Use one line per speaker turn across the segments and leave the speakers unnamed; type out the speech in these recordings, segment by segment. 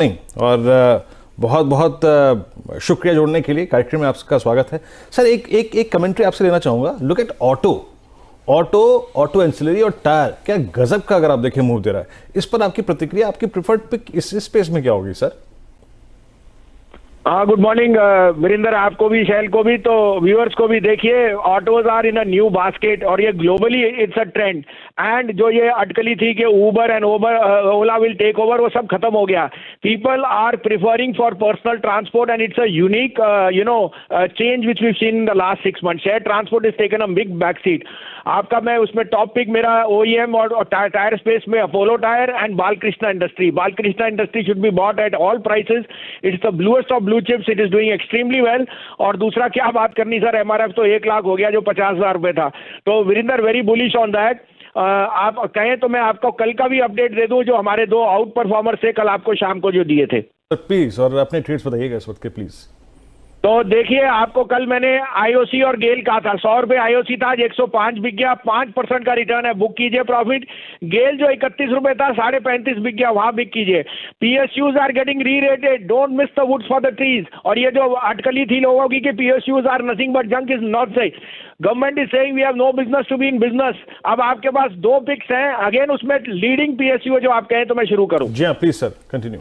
नहीं और बहुत बहुत शुक्रिया जोड़ने के लिए। कार्यक्रम में आपका स्वागत है सर। एक कमेंट्री आपसे लेना चाहूंगा। लुक एट ऑटो एंसिलरी और टायर, क्या गजब का अगर आप देखें मूव दे रहा है। इस पर आपकी प्रतिक्रिया, आपकी प्रिफर्ड पिक इस स्पेस में क्या होगी सर?
हाँ, गुड मॉर्निंग वीरेंद्र, आपको भी, शैल को भी, तो व्यूअर्स को भी। देखिए, autos are in a new basket और ये globally it's a trend. And जो ये अटकली थी कि Uber and Ola will take over, वो सब खत्म हो गया। People are preferring for personal transport and it's a unique change which we seen in the last 6 months। Share transport is taken a big back seat. आपका मैं उसमें top pick मेरा OEM और टायर स्पेस में Apollo tyre and Balkrishna industry. Balkrishna industry should be bought at all prices. It's the bluest of blue chips, it is doing extremely well. और दूसरा क्या बात करनी सर, MRF तो 1 लाख हो गया जो 50,000 रुपए था। तो Virendra, very bullish on that. आप कहें तो मैं आपको कल का भी अपडेट दे दूं, जो हमारे 2 आउट परफॉर्मर्स थे कल आपको शाम को जो दिए थे।
प्लीज, और अपने ट्रेड्स बताइएगा इस वक्त के प्लीज।
तो देखिए, आपको कल मैंने IOC और गेल कहा था। 100 रुपए IOC था, आज 105 बिक गया। 5% का रिटर्न है, बुक कीजिए प्रॉफिट। गेल जो 31 रुपए था, 35.5 बिक गया, वहां बिक कीजिए। PSUs are getting rerated, don't miss the woods for the trees. और ये जो अटकली थी लोगों की कि PSUs are nothing but junk, is not सही। Government is saying we have no business to be in business. अब आपके पास 2 पिक्स हैं, अगेन उसमें लीडिंग PSU है जो आप कहें तो मैं शुरू करूं।
जी हाँ, please sir, continue.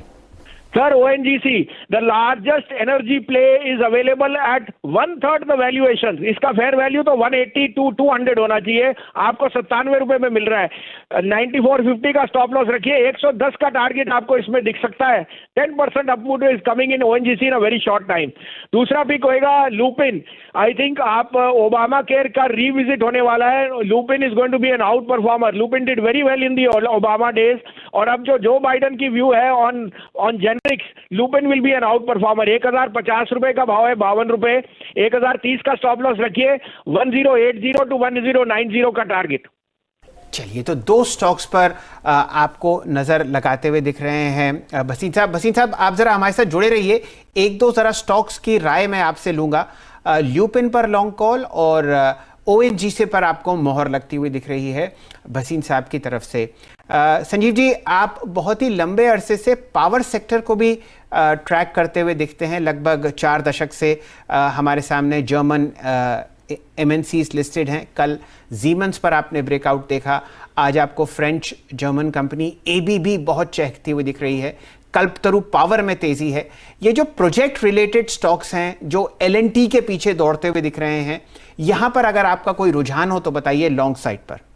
Sir, ONGC, the largest energy play is available at 1/3 the valuation। इसका फेयर वैल्यू तो 180 to 200 होना चाहिए, आपको 97 रुपए में मिल रहा है। 94.50 का स्टॉप लॉस रखिए। 110 का टारगेट आपको इसमें दिख सकता है। 10% upmove is coming in ONGC in a very short time. दूसरा पिक होएगा लुपिन। आई थिंक आप ओबामा केयर का रिविजिट होने वाला है। Lupin is going to be an outperformer. Lupin did very well in the Obama days. और अब जो बाइडन की व्यू है on Lupin will be an outperformer. 1050 रुपए का भाव है, 52 रुपए। 1030 का स्टॉप लॉस रखिए। 1080 to 1090 का टारगेट।
चलिए, तो 2 स्टॉक्स पर आपको नजर लगाते हुए दिख रहे हैं भसीन साहब, आप जरा हमारे साथ जुड़े रहिए। 1-2 जरा स्टॉक्स की राय मैं आपसे लूंगा। ल्यूपिन पर लॉन्ग कॉल और ONGC पर आपको मोहर लगती हुई दिख रही है भसीन साहब की तरफ से। संजीव जी, आप बहुत ही लंबे अरसे से पावर सेक्टर को भी ट्रैक करते हुए दिखते हैं। लगभग 4 दशक से हमारे सामने जर्मन MNCs लिस्टेड हैं। कल जीमेंस पर आपने ब्रेकआउट देखा। आज आपको फ्रेंच जर्मन कंपनी ABB बहुत चहकती हुई दिख रही है। कल्पतरु पावर में तेजी है। ये जो प्रोजेक्ट रिलेटेड स्टॉक्स हैं जो L&T के पीछे दौड़ते हुए दिख रहे हैं, यहां पर अगर आपका कोई रुझान हो तो बताइए लॉन्ग साइड पर।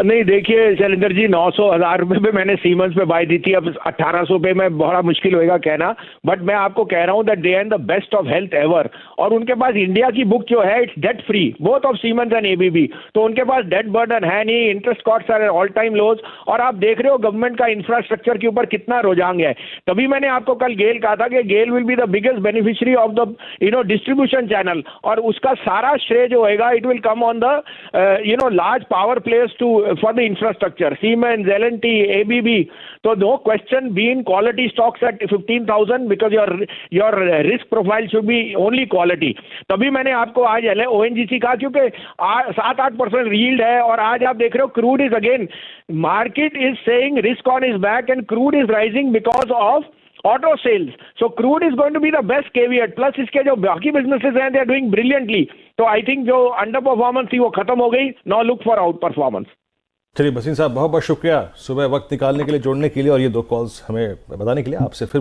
नहीं, देखिए शैलेंद्र जी, 900,000 रुपए पे मैंने सीमेंस पे बाय दी थी। अब 1800 पे में बड़ा मुश्किल होएगा कहना, बट मैं आपको कह रहा हूं that they and the best of health ever. और उनके पास इंडिया की बुक जो है, it's debt free, both of Siemens and ABB। तो उनके पास डेट बर्डन है नहीं, interest cost are all time lows. और आप देख रहे हो गवर्नमेंट का इंफ्रास्ट्रक्चर के ऊपर कितना रुझान है। तभी मैंने आपको कल गेल कहा था कि GAIL will be the biggest beneficiary of the distribution channel. और उसका सारा श्रेय जो होएगा, it will come on the large power players to for the infrastructure, Siemens, L&T, ABB. So no question, be in quality stocks at 15,000 because your risk profile should be only quality. तभी मैंने आपको आज ONGC कहा, क्योंकि 7-8% yield है। और आज आप देख रहे हो crude is again, market is saying risk on is back and crude is rising because of auto sales. So crude is going to be the best caveat. Plus इसके जो बाकी बिजनेसेस हैं, दे आर डूइंग ब्रिलियंटली। तो I think जो underperformance थी वो खत्म हो गई। Now look for outperformance.
चलिए भसीन साहब, बहुत बहुत शुक्रिया सुबह वक्त निकालने के लिए, जोड़ने के लिए, और ये 2 कॉल्स हमें बताने के लिए। आपसे फिर